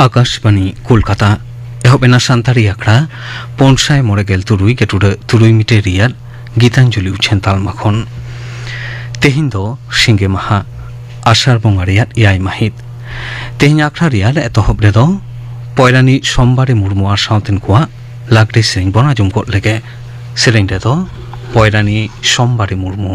आकाशवाणी कोलकाता एहबेना सानतारी आखड़ा पनसाय मोरेगेल तुरुई गेटुरे तुरुई मिटे रियाल गीतांजलि उछेन तालमाखन तेहिन दो सिंगे माहा आषाढ़ बंगा रियाल याय माहित तेहिन आखड़ा रियाल एतहब रेदो पयरानी सोमबारे मुर्मुआर सावतेन कुआ लागदे सेरें बना जुमको लेगे सेरें रेदो पयरानी सोमबारे मुर्मु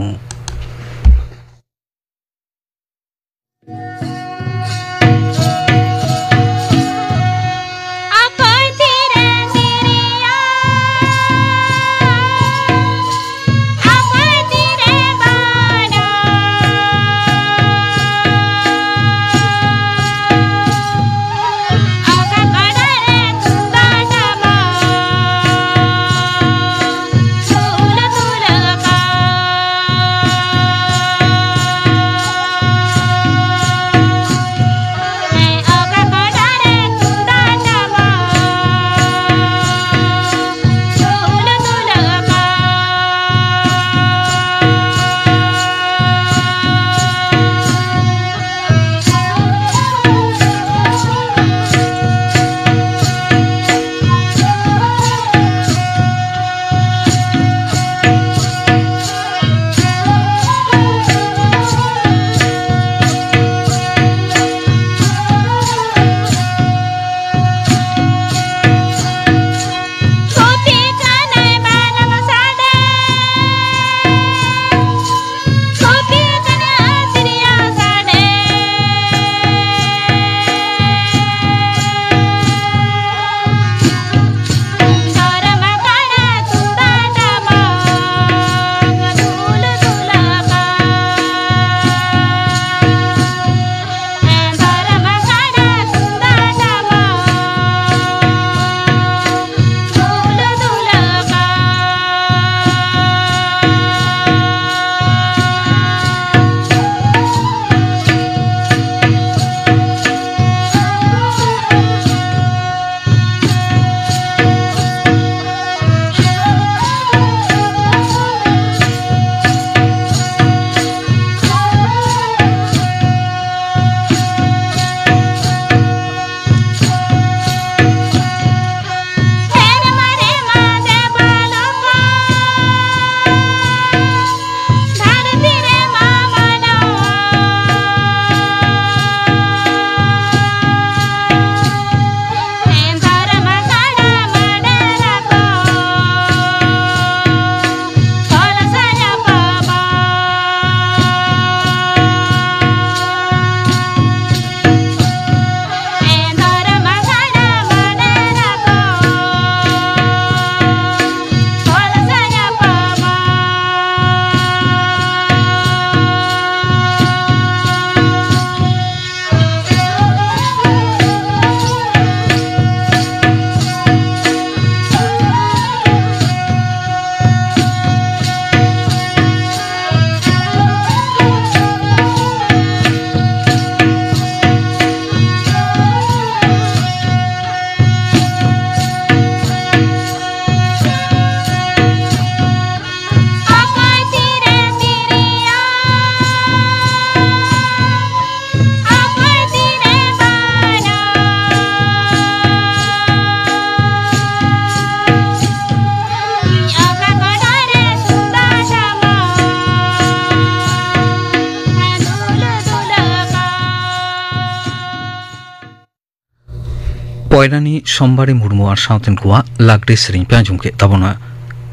पयरानी सोमबारे मुर्मुआर सावतेन कुआ लागदे सेरें प्याजुम के तबना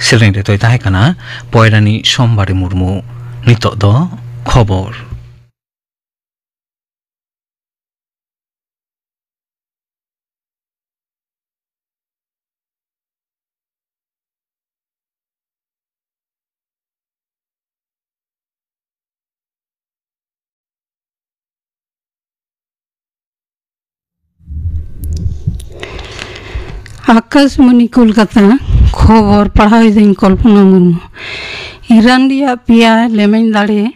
सेरें रे तोय ताहेकाना पयरानी सोमबारे मुर्मु नितो दो खबर आकाशवाणी कोलकाता खबर पढ़ाई कल्पना मुर्मू ईरान रिया पिया लेमेन दाड़े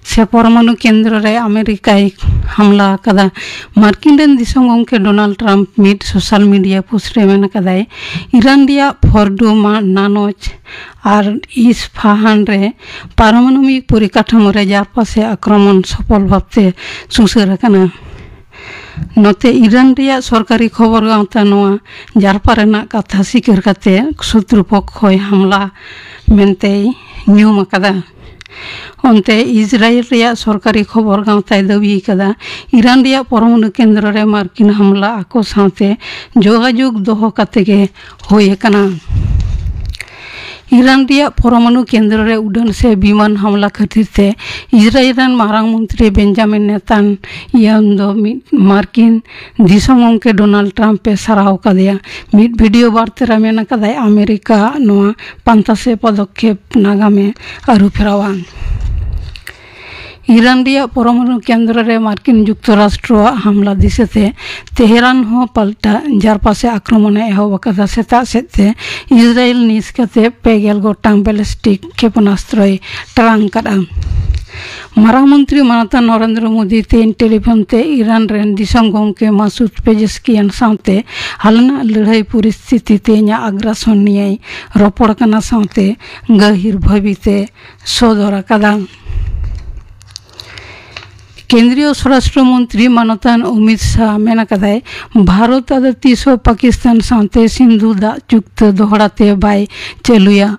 से परमाणु केंद्र रे अमेरिकाय हमला कदा मार्किन रेन दिसोम गंके डोनाल्ड ट्रम्प मिड सोशल मीडिया पोस्ट रे मेन कदाय ईरान रिया फॉर्डो नानोच और इस्फाहान रे पारमाणविक परिकाठामो रे जारपासे आक्रमण सफल भावते सुसर कना नोते ईरान रिया सरकारी खबर गांवता नोआ जारपा रेना कथा सिकर कते शत्रुपक्ष हमला मेनते न्यूम अकादा ओंते इजराइल रिया सरकारी खबर गांवताय दाबी कदा ईरान रिया परमाणु केंद्र रे मार्किन हमला आको साथे जोगाजोग दोहो कते के होय कना ईरान रिया परमाणु केंद्र रे उड़न से विमान हमला खातिर ते इजराइल रन मारांग मंत्री बेंजामिन नेतान्याहू मार्किन दिसोम के डोनाल्ड ट्रम्प पे सराव कदिया मिड वीडियो वार्ता मेन कदाय अमेरिका नोआ पांता से पदक्षेप नागामे आरु फेरावा ईरान रिया परमाणु केंद्र रे मार्किन जुक्तराष्ट्र हमला दिसते तेहरान हो पलटा जारपासे आक्रमण एहब कदा सेता सेते इजराइल निस्कते पेगेल गोटांग बैलिस्टिक क्षेपणास्त्र ट्रांग कदा मारांग मंत्री मानता नरेंद्र मोदी तेन टेलीफोन ते ईरान रेन दिसोम गंके मासूद पेजेस्कियान साथे हालना लड़ाई परिस्थिति तेना आग्रासन निये रोपड़ कना साथे गहिर भविते सदर कदा केंद्रीय स्वराष्ट्र मंत्री मानतान अमित शाह मेना कदाय भारत आदा तीसो पाकिस्तान साथे सिंधु दा चुक्त दोहराते बाय चलुया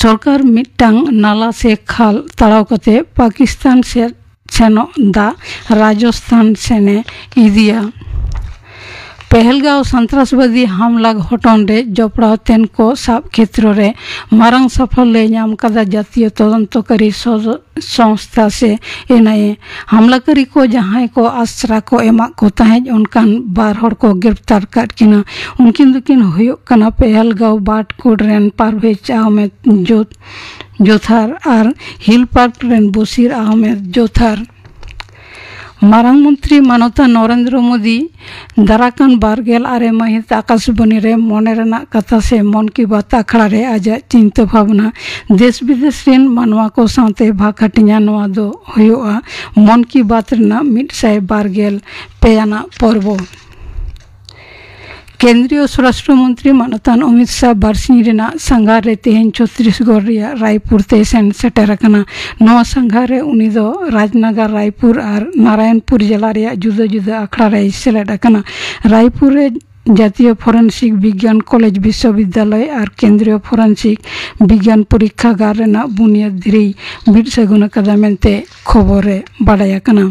सरकार मिटांग नाला से खाल तड़ाव कते पाकिस्तान से सेनो दा राजस्थान सेने इदिया पहलगांव सन्त्रासबादी हमला घटन रे जपड़ा तेन को साब क्षेत्र रे मारंग सफल ले नाम कदा जातीय तदंतकारी संस्था से एनआईए हमलाकारी को जहां को आश्रा को एमा को तहेज उनकान बार हड़ को गिरफ्तार कर किना उनकिन दुकिन हुयो कना पहलगांव बाटकोट रेन परवेज अहमद जोथार और hill park rain Bashir Ahmad जोथार Marang मंत्री मानता नरेंद्र मोदी दाराकान बारगेल आरे महित आकाशवाणी रे मने रेना कथा से मन की बात आखड़ा रे आजा चिंता भावना देश विदेश रेन मानवा को साथे भाखटिया नवा दो हुयोआ मन की बात रेना मिडसाय बारगेल पेयाना पर्व केंद्रीय स्वराष्ट्र मंत्री मानतान अमित शाह बारसिंह रेना संघार रे तेहन छत्तीसगढ़ रिया रायपुर ते सेन सेटर कना नवा संघार रे उनी दो राजनगर रायपुर और नारायणपुर जिला रिया जुदा जुदा अखड़ा रे सेलेद कना रायपुर रे जातीय फोरेंसिक विज्ञान कॉलेज विश्वविद्यालय और केंद्रीय फोरेंसिक विज्ञान परीक्षागार रेना बुनियाद धिरी बिर सगुन कदा मेनते खबर रे बाडाया कना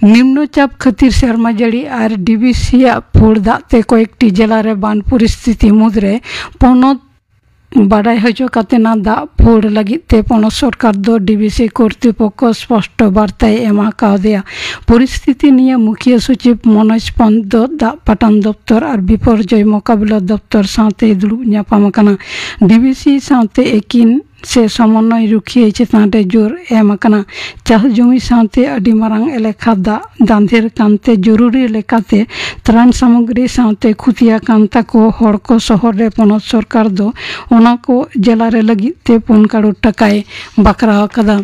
निम्नचाप खातिर शर्मा जड़ी और डीबीसी फुड़ दाते कयेकटी जिला रे बान परिस्थिति मुद्रे पनत बाडाय हजो कातेना दा फुड़ लगिते पनत सरकार दो डीबीसी कर्तृपक्ष स्पष्ट बार्ताय एमा काउदिया परिस्थिति निये मुखिया सचिव मनोज पंत दा पाटान दफ्तर और विपर्यय मोकाबिला दफ्तर साथे दुड़ुब ᱧᱟᱯᱟᱢ कना डीबीसी साथे एकिन से समन्वय रुखिए चेतान रे जोर एम कना चाष जमी साथे अडी मारांग एलेखा दा दांधेर कांते जरूरी लेकाते त्राण सामग्री साथे खुतिया कांता को हड़ को शहर रे पनत सरकार दो ओना को जिला रे लगी ते 4 करोड़ टकाय बाकरा कदा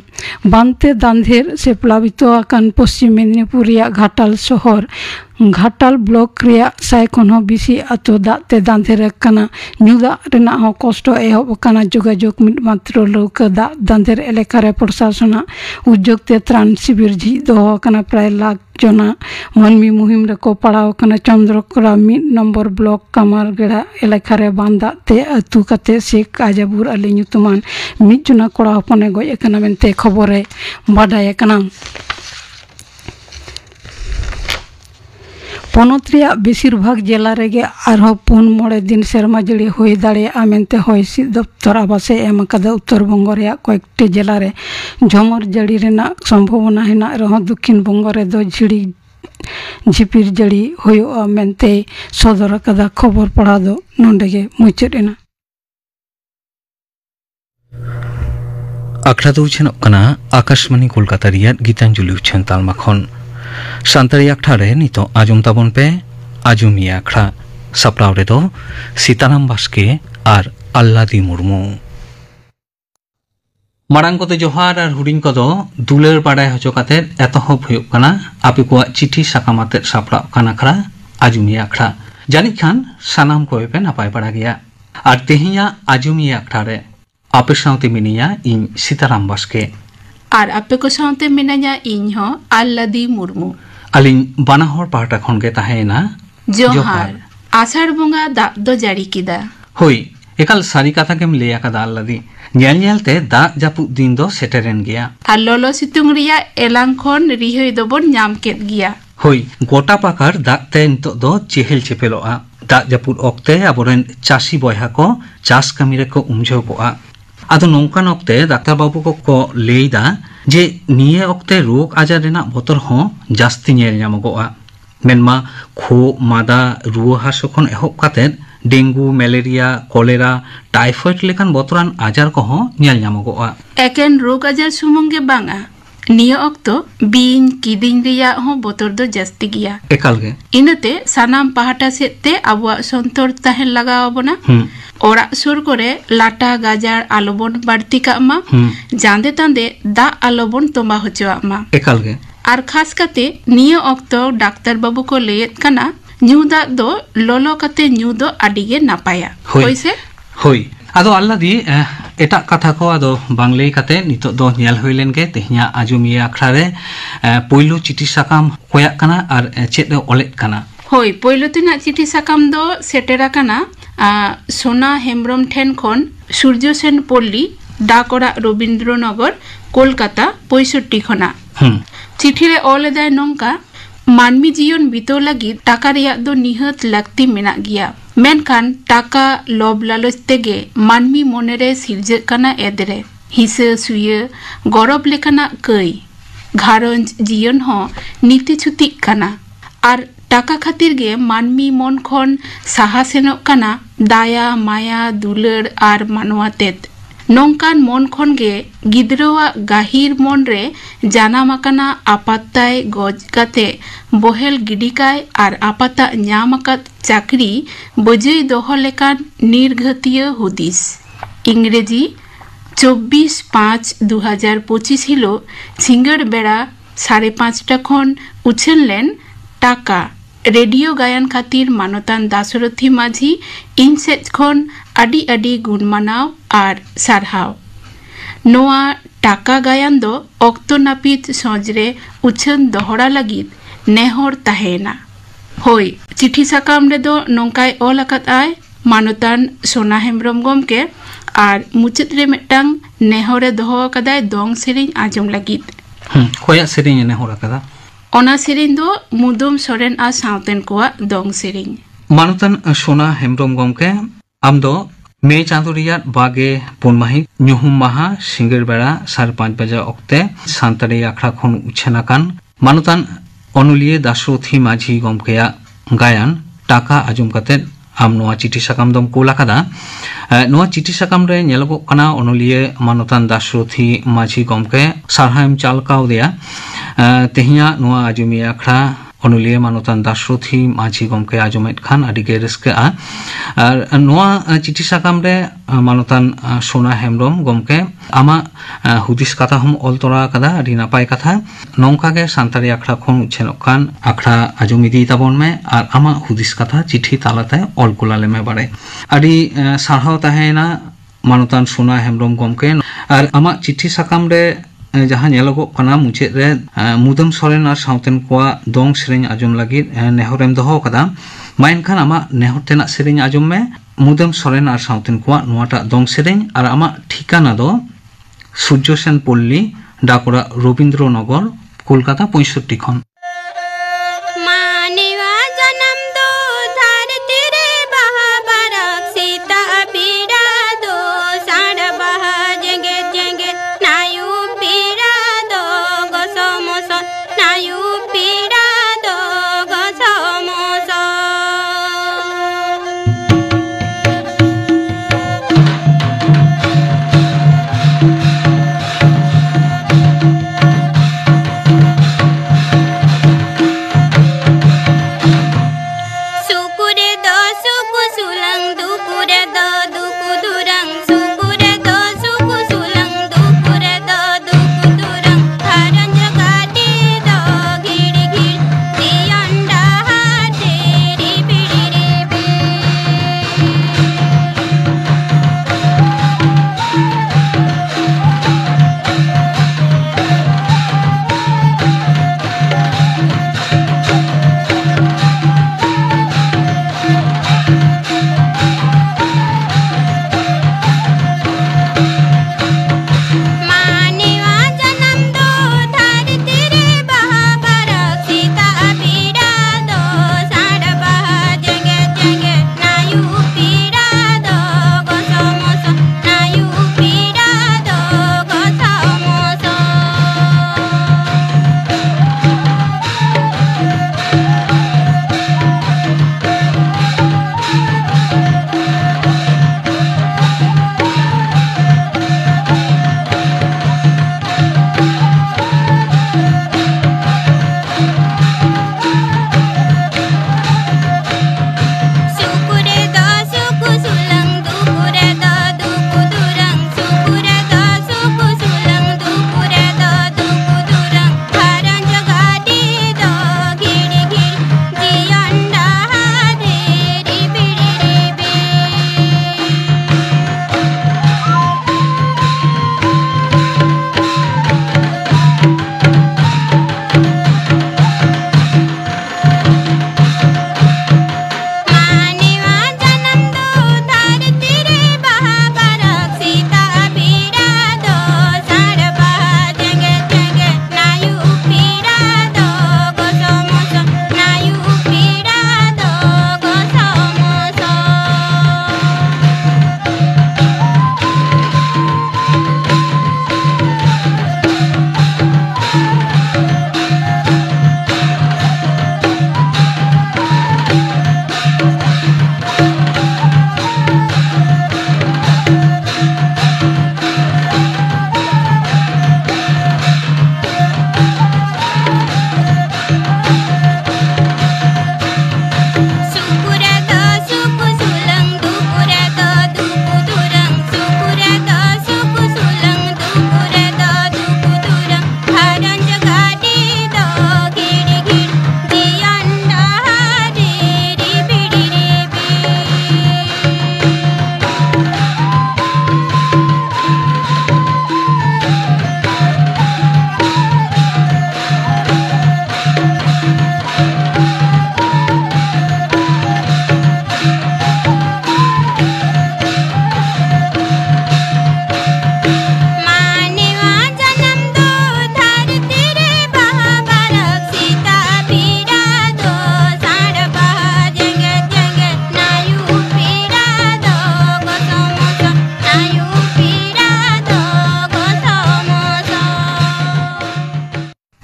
बांते दांधेर से प्लावित आकान पश्चिम मेदिनीपुर रिया घाटाल शहर घाटाल ब्लॉक रिया साय खन हो बिसी अतो दाते दांधेर कना न्यूदा रेना हो कष्ट एहब कना जोगाजोग मिट मात्र लोक दा दांधेर एलेका रे प्रशासन उद्योग ते त्राण शिविर झी दो कना प्राय लाख जना मनमी मुहिम रे को पड़ाव कना चंद्रकला 1 नंबर ब्लॉक कमारगेड़ा एलेका रे बांदा ते अतु कते शेख आजाबुर अली ᱧᱩᱛᱩᱢᱟᱱ मिट जना कोड़ा हपने गय कना मेनते खबर रे बाडाय कना पनत रिया बेसिर भाग जिला रेगे आरहो 4-5 दिन सेरमा जड़ी होई दाड़े मेनते होयसी दफ्तर आवासे एम कदा उत्तर बंग रिया कयेकटी जिला रे झमर जड़ी रेना संभावना हेना रहो दक्षिण बंग रे दो झिड़ी झिपिर जड़ी होयो मेनते सदर कदा खबर पढ़ा दो नोंडेगे मुचाद एना आखड़ा दो कना आकाशवाणी कोलकाता रिया गीतांजलि उछन तालमा खन सान्ताड़ी आखड़ा रे नितो आजम ताबन पे आजमिया आखड़ा सापड़ाव रे दो सीताराम बास्के और आल्लादी मुर्मू। मारांग को जोहार और हुडिंग को दुलर बाडाय हचो काते एतहब हुयुग काना आपे को चिठी साकामाते सापड़ा काना खरा आजुमी आखड़ा जानी खान सानाम को पे नापाय पड़ा गया और तेहिया आजुमी आखड़ा रे आपे साउते मिनिया इन सीताराम बास्के और आपे को साउते मिनाया इन हो आल्लादी मुर्मू अलिन बानाहर पाहटा खन के ताहेना जोहार आषाढ़ बंगा दाग दो जारी किदा होई एकाल सारी कथा केम ले आकादा आल्लादी ñel ñelte da japu din do seteren gea আর ললো সিতুং Riya এলাংখন রিহই দবন ñam ket gea hoi gota pakar da te nito do chehel chepeloa da japut okte aboren chasi boyha ko chas kamire ko umjho poa ado nongkan okte daktar babu ko leida je niye okte rog ajar rena botor ho jasti ñel ñamogoa menma kho mada ruo haso khon ehop katet dengue malaria cholera typhoid लेखान बतरान आजार को ñel ñamogoa एकेन रोग आजार सुमंगे बांगा निया अक्तो been किदिन रिया हो बोतर दो जस्ती गिया एकाल गे इनते सानाम पाहाटा सेते आबुआ संतर ताहेन लगावबना ओरा सुर करे लाटा गाजार आलोबन बाड़ती कामा जांदे तांदे दा आलोबन तोंबा होचोआमा एकाल गे आर खास काते निया अक्तो डाक्टर बाबू को लेयत काना ᱧᱩ ᱫᱟᱜ ᱫᱚ ᱞᱚᱞᱚ ᱠᱟᱛᱮ ᱧᱩ ᱫᱚ ᱟᱹᱰᱤ ᱜᱮ ᱱᱟᱯᱟᱭᱟ ᱦᱳᱭᱥᱮ ᱦᱳᱭ ᱟᱫᱚ ᱟᱞᱞᱟᱫᱤ ᱮᱴᱟᱜ ᱠᱟᱛᱷᱟ ᱠᱚ ᱟᱫᱚ ᱵᱟᱝ ᱞᱟᱹᱭ ᱠᱟᱛᱮ ᱱᱤᱛᱚᱜ ᱫᱚ ᱧᱮᱞ ᱦᱩᱭ ᱞᱮᱱ ᱜᱮ ᱛᱮᱦᱮᱧᱟ ᱟᱸᱡᱚᱢᱤᱭᱟᱹ ᱟᱠᱷᱲᱟ ᱨᱮ ᱯᱳᱭᱞᱳ ᱪᱤᱴᱷᱤ ᱥᱟᱠᱟᱢ ᱠᱚᱭᱟᱜ ᱠᱟᱱᱟ ᱟᱨ ᱪᱮᱫ ᱮ ᱚᱞᱮᱫ ᱠᱟᱱᱟ ᱦᱳᱭ ᱯᱳᱭᱞᱳ ᱛᱮᱱᱟᱜ ᱪᱤᱴᱷᱤ ᱥᱟᱠᱟᱢ ᱫᱚ ᱥᱮᱴᱮᱨ ᱟᱠᱟᱱᱟ ᱥᱳᱱᱟ ᱦᱮᱢᱵᱨᱚᱢ ᱴᱷᱮᱱ ᱠᱷᱚᱱ ᱥᱩᱨᱡᱚ ᱥᱮᱱ ᱯᱚᱞᱞᱤ ᱰᱟᱠ ᱚᱲᱟᱜ ᱨᱚᱵᱤᱱᱫᱨᱚᱱᱚᱜᱚᱨ ᱠᱳᱞᱠᱟᱛᱟ 65 ᱠᱷᱚᱱᱟᱜ चिठी रे ऑल एदाय नोंका मानमी जीवन बितो लगी टाका रिया दो निहत लगती मेना गिया मेनखान टाका लोभ लालच तेगे मानमी मोनेरे सिरजे कना एदरे हिसे सुये गौरव लेखना कई घारंज जीवन हो नीति छुती कना और टाका खातिर गे मानमी मन खन साहा सेनोक कना दाया माया दुलर और मानवातेत नौकान मन खन गे गिद्रवा गाहिर मन रे जानामाकाना आपाताय गज काते बोहेल गिडिकाय और आपाता ᱧᱟᱢᱟᱠᱟᱫ चाकरी बजय दोहो लेकान निर्घतिय हुदिस इंग्रेजी 24/5/2025 हिलो सिंगड़ बेड़ा 5:30 खन उछल लेन टाका रेडियो गायन खातिर मानतान दासरथी माझी इन सेज खन आडी आडी गुण मानाव और सारहाव नोआ टाका गायन दो ऑक्तो नापित सजरे उछन दोहरा लगित नेहर ताहेना होय चिठी साकाम रे दो नोंकाय ऑल अकात आय मानतान सोना हेमब्रम गमके और मुचत रे मिटांग नेहरे दोहो कदाय दोंग सेरिन आजम लगित कोया सेरिन नेहर अकादा ओना सेरिन दो मुदुम सोरेन आ साउतेन कोआ दोंग सेरिन मानतान सोना हेमब्रम गमके आम दो मे चांदो रियात बागे पुनमाही ᱧᱩᱦᱩᱢ माहा सिंगड़ बेड़ा 5:30 बजे ऑक्ते सांतारी आखड़ा खन उछेनाकान मानतान अनुलिये दासरथी माझी गमकेया गायन टाका आजम काते आम नोआ चिठी साकाम दम कोलाकादा नोआ चिठी साकाम रे नेलगो कना अनुलिये मानतान दासरथी माझी गमके सारहाम चालकाव देया तेहिया नोआ आजुमी आखड़ा अनुलिये मानतान दासरथी माझी गमके आजमेट खान आदिगे रस्के और नोआ चिठी साकाम रे मानतान सोना हेमब्रम गमके आमा हुदिस कथा हम ऑल तोरा कदा आदि नापाय कथा नौका के सांतारी आखड़ा खन उछेनोक खान आखड़ा आजमी दी ताबन में और आमा हुदिस कथा चिठी तालाते ऑल कोलाले में बारे आदि सारहाव ताहेना मानतान सोना हेमब्रम गमके और आमा चिठी साकाम रे जहाँ नेलगो कना मुचेद रे मुदम सोरेन और साउतेन कोआ दोंग सेरेन आजम लगी नेहरेम दोहो कदा माइनखान आमा नेहर तेना सेरेन आजम में मुदम सोरेन और साउतेन कोआ नोआटा दोंग सेरेन और आमा ठिकाना दो सूर्य सेन पल्ली डाकोड़ा रविंद्रनगर कोलकाता 65 खन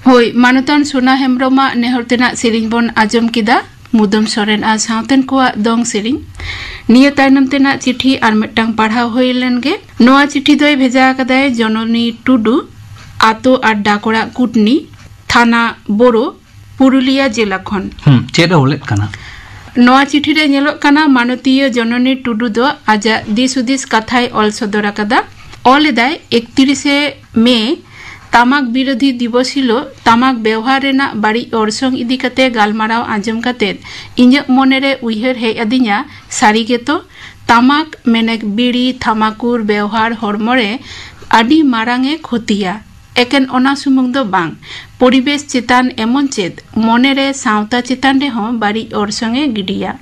ᱦᱳᱭ ᱢᱟᱱᱚᱛᱟᱱ ᱥᱳᱱᱟ ᱦᱮᱢᱵᱨᱚᱢᱟᱜ ᱱᱮᱦᱚᱨ ᱛᱮᱱᱟᱜ ᱥᱮᱨᱮᱧ ᱵᱚᱱ ᱟᱸᱡᱚᱢ ᱠᱮᱫᱟ ᱢᱩᱫᱚᱢ ᱥᱚᱨᱮᱱ ᱟᱨ ᱥᱟᱶᱛᱮᱱ ᱠᱚᱣᱟᱜ ᱫᱚᱝ ᱥᱮᱨᱮᱧ ᱱᱤᱭᱟᱹ ᱛᱟᱭᱱᱚᱢ ᱛᱮᱱᱟᱜ ᱪᱤᱴᱷᱤ ᱟᱨ ᱢᱤᱫᱴᱟᱝ ᱯᱟᱲᱦᱟᱣ ᱦᱩᱭ ᱞᱮᱱ ᱜᱮ ᱱᱚᱣᱟ ᱪᱤᱴᱷᱤ ᱫᱚᱭ ᱵᱷᱮᱡᱟ ᱟᱠᱟᱫᱟᱭ ᱡᱚᱱᱚᱱᱤ ᱴᱩᱰᱩ ᱟᱛᱳ ᱟᱰᱰᱟ ᱠᱚᱲᱟ ᱠᱩᱴᱱᱤ थाना बोरो पुरुलिया जिला खन चेद ओलेट कना नोआ चिठी रे नेलोक कना मानतीय जननी टुडू दो आजा दिसुदिस कथाय ऑल सदर अकदा ऑलेदाय 31 मे तामाक विरोधी दिवस हिलो तामाक व्यवहार रेना बाड़ी ओरसंग इदी कते गालमाराव आंजम कते इᱧ मनेरे उइहर हे अदिnya सारी गेतो तामाक मेनेक बीड़ी थामाकुर व्यवहार हरमरे आदि मारांगे खोतिया एकेन ओना सुमुंग दो बांग परिवेश चेतान एमन चेत मनेरे सावता चेतान रे हों बाड़ी ओरसंगे गिडिया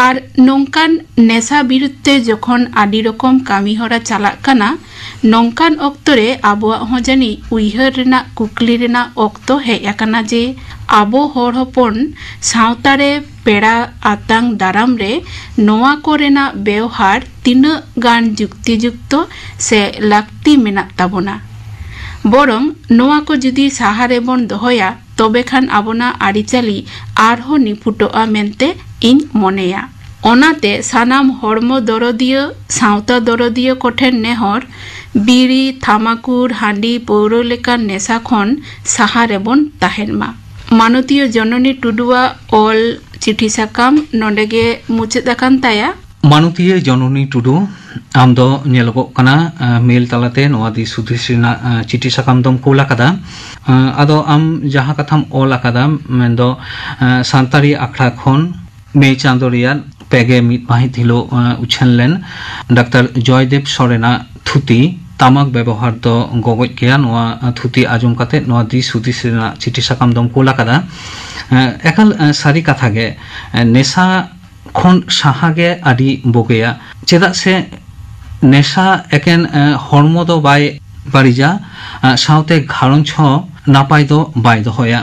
आर नोंकान नेशा बिरुद्धे जखन आदि रकम कामी हरा चालाक काना नोंकान अक्तरे आबोआ हों जानी उइहर रेना कुकली रेना अक्तो हेज आकाना जे आबो हर हपन सावतारे पेड़ा आतांग दाराम रे नोआ को रेना व्यवहार तीना गान जुक्तियुक्त से लाक्ति मेना ताबोना बरং नोआ को जुदी साहारे बन दोहया तबे खान आबोना आरिचाली आरहो निफुटोआ मेनते इन मनेया ओनाते सानाम हरमो दरदिय सावता दरदिय कोठेन नेहर बीड़ी थामाकुर हांडी पौरो लेका नेशा खन साहारे बन ताहेनमा मानतीय जननी टुडुआ ऑल चिठी साकाम नोंडेगे मुचाद आकान ताया मानुतीय जननी टुडू आम दो नेलगो कना मेल तलाते नोआ दिस सुदिस रिना चिठी साकाम दम कोला कदा आदो आम जहां कथाम ओला कदा मेंदो सांतारी आखड़ा खन मे चांदोरिया पेगे मित माहित हिलो उछन लेन डॉक्टर जयदेव सोरेना थुती तामाक व्यवहार दो गगज गया नोआ थुती आजम कते नोआ दिस सुदिस रिना चिठी साकाम दम कोला कदा एकाल सारी कथा गे नेशा खन साहागे आदि बगेया चेदा से नेशा एकेन हरमो दो बाय बारिजा साउते घारंज हो नापाय दो बाय दोहया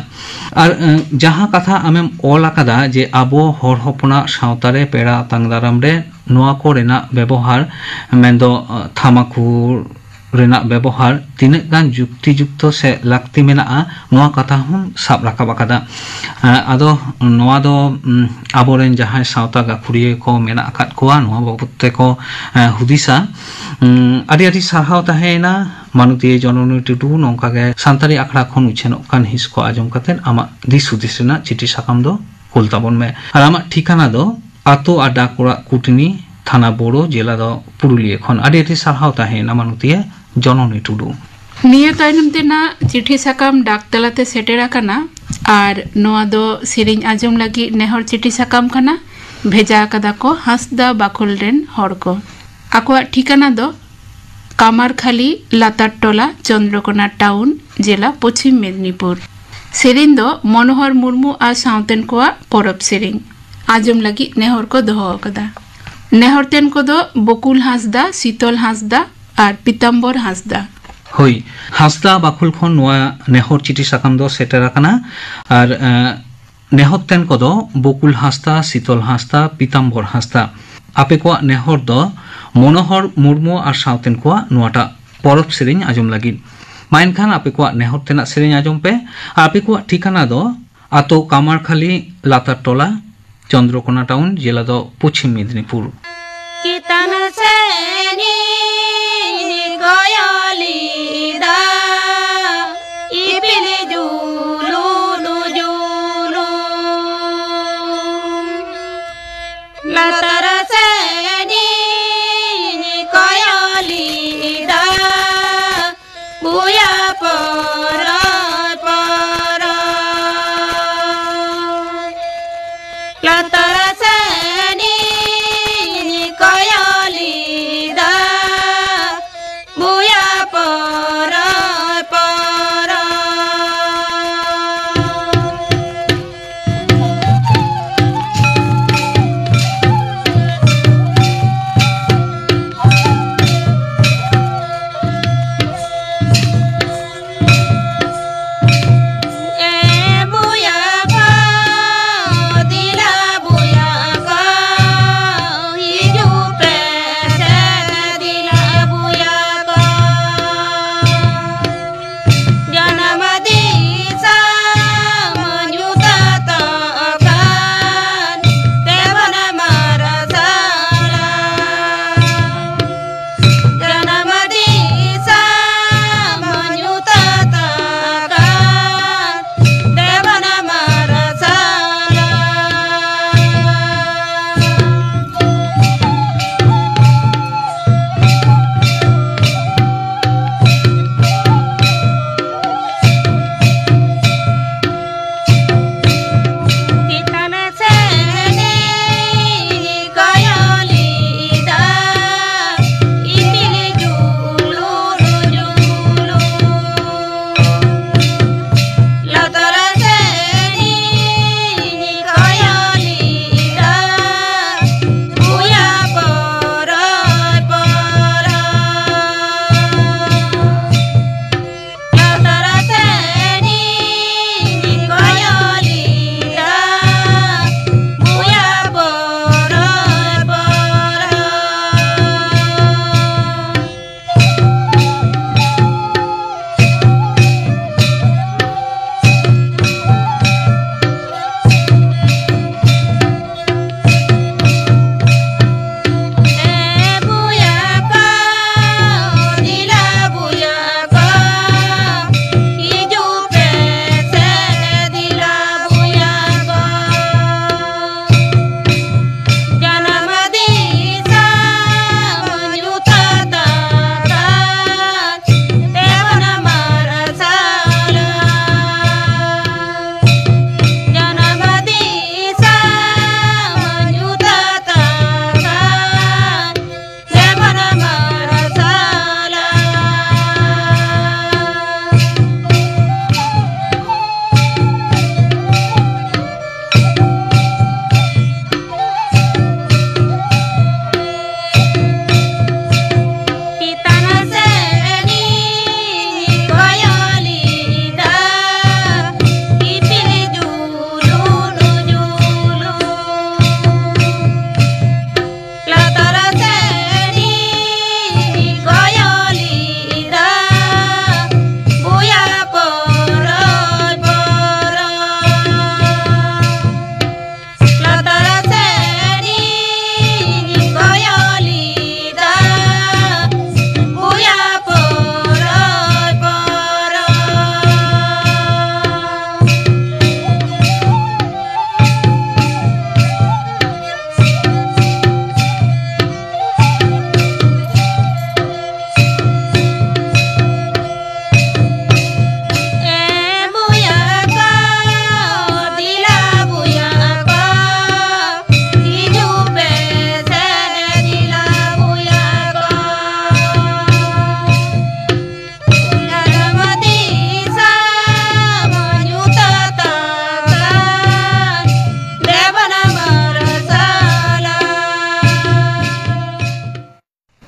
और जहां कथा आमेम ओल आकादा जे आबो हर हपना साउतारे पेड़ा तांगदाराम रे नोआ को रेना व्यवहार मेंदो थामाकुर रेना व्यवहार तीनक गान जुक्तियुक्त से लाक्ति मेना नोआ कथा हम साब राकाब आकादा आदो नोआ दो आबोरेन जहां सावता गाखुरिये को मेना आकाद कोआ नोआ बाबते को हुदिसा आदि आदि साहाव ताहेना मानुतीय जननी टुडू नोंकागे सांतारी आखड़ा खन उछेनोक कान हिस को आजम कते आमा दिस हुदिस रेना चिठी साकाम दो कुलताबन में और आमा ठिकाना दो आतो आडा कोड़ा कुटनी थाना बोरो जिला दो पुरुलिया खन आदि आदि साहाव ताहेना मानुतीय जननी टुडू निया तायनम तेना चिठी साकाम डाक तलाते सेटेरा काना आर नोआ दो सिरिंग आजम लगी नेहर चिठी साकाम काना भेजा कदा को हासदा बाकुल रेन हर को आकुआ ठिकाना दो कामारखाली लातारटोला चंद्रकोना टाउन जिला पश्चिम मेदिनीपुर सेरिंग दो मनोहर मुर्मू आ सावतेन कोआ परब सेरिंग आजम लगी नेहर को दोहो कदा नेहरतेन को दो बकुल हासदा शीतल हासदा और पीताम्बर हासदा हई हासदा बाकुल खन नोआ नेहर चिठी साकाम दो सेटेरा काना और नेहरतेन को दो बकुल हासदा शीतल हासदा पीताम्बर हासदा आपे को नेहर दो मनोहर मुर्मू और सावतेन को नोआटा परब सेरिंग आजम लगी माइन खान आपे को नेहरतेना सेरिंग आजम पे आपे को ठिकाना दो आतो कामारखाली लातारटोला चंद्रकोना टाउन जिला दो पश्चिम मेदिनीपुर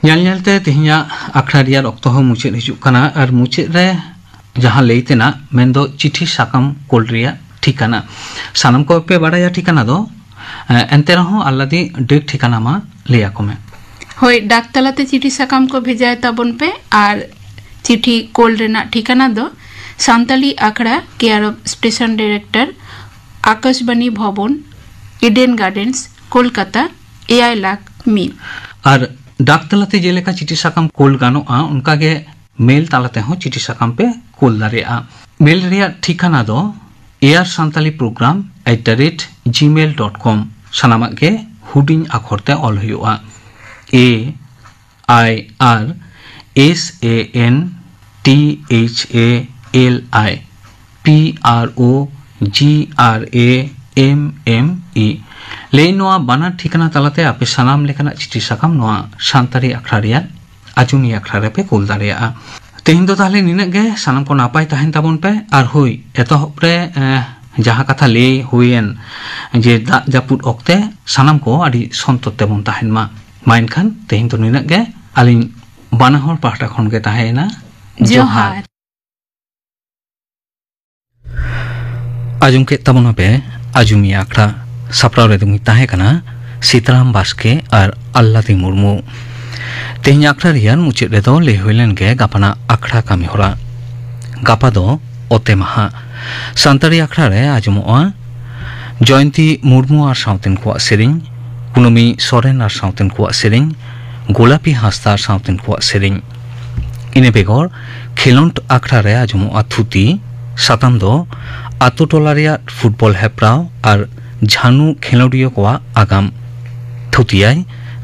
ᱧᱮᱞ-ᱧᱮᱞᱛᱮ ᱛᱮᱦᱮᱧᱟᱜ ᱟᱠᱷᱲᱟ ᱨᱮᱭᱟᱜ ᱚᱠᱛᱚ ᱦᱚᱸ ᱢᱩᱪᱟᱹᱫ ᱦᱤᱡᱩᱜ ᱠᱟᱱᱟ ᱟᱨ ᱢᱩᱪᱟᱹᱫ ᱨᱮ ᱡᱟᱦᱟᱸ ᱞᱟᱹᱭ ᱛᱮᱱᱟᱜ ᱢᱮᱱᱫᱚ ᱪᱤᱴᱷᱤ ᱥᱟᱠᱟᱢ ᱠᱳᱞ ᱨᱮᱭᱟᱜ ᱴᱷᱤᱠᱟᱱᱟ ᱥᱟᱱᱟᱢ ᱠᱚᱯᱮ ᱵᱟᱲᱟᱭᱟ ᱴᱷᱤᱠᱟᱱᱟ ᱫᱚ ᱮᱱᱛᱮ ᱨᱮᱦᱚᱸ ᱟᱞᱞᱟᱫᱤ ᱰᱮᱠ ᱴᱷᱤᱠᱟᱱᱟ ᱢᱟ ᱞᱟᱹᱭᱟᱠᱚ ᱢᱮ ᱦᱳᱭ ᱰᱟᱠ ᱛᱟᱞᱟᱛᱮ ᱪᱤᱴᱷᱤ ᱥᱟᱠᱟᱢ ᱠᱚ ᱵᱷᱮᱡᱟᱭ ᱛᱟᱵᱚᱱ ᱯᱮ ᱟᱨ चिठी कोल रेना ठिकाना दो Santali Akhra care of station director Akashbani Bhavan Eden gardens Kolkata 7,00,000 और डाक तलाते जेलेका चिठी साकाम कोल गानोआ उनका गे मेल तालाते हो चिठी साकाम पे कोल दारेआ मेल रिया ठिकाना दो airsantalipprogram@gmail.com सनामा के हुडिंग आखरते ऑल हुआ AIRSANTALIPROGRAMME ले नोआ बाना ठिकाना तालाते आपे सनाम लेखना चिठी साकाम नोआ शांतारी आखड़ा रिया आजुनी आखड़ा रे पे कोल दारेआ तेहिं दो ताहले निनक गे सनाम को नापाय ताहेन ताबन पे आर हुई एतहब रे जहाँ कथा ले हुएन जे दाग जापुद ओक्ते सनाम को आदि सन्तोष तेबन ताहेन मा माइनखान तेहिं दो निनक गे आलिन बानाहर पाहटा खन गे ताहेना जोहार आजुम के तबन पे आजुमी आखड़ा सापड़ाव रे दुंगी ताहे कना सीताराम बास्के और अल्लादी मुर्मू तेहिं आखड़ा रियान मुचाद रे दो ले हुइलेन गे गापाना आखड़ा कामी हरा गापा दो ओते माहा सान्तारी आखड़ा रे आजुमोआ जयंती मुर्मू और सावतेन को सेरिं कुनुमी सोरेन और सावतेन को सेरिं गोलापी हास्ता सावतेन को सेरिं इने बेगर खेलोंट आखड़ा रे आजुमोआ थुती साताम दो आतु टोला रिया फुटबल हेप्राव और झानु खेलोडियो को आगाम थुतियाय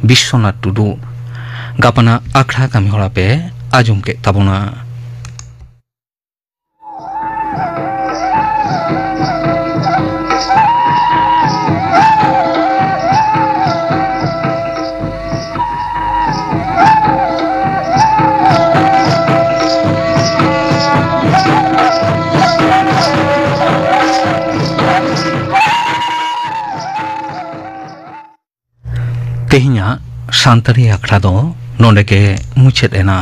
विश्वनाथ टुडू गापाना आखड़ा कामी हरा पे आजुम के ताबोना तेहिया शांतारी आखड़ा दो नोंडे के मुचाद एना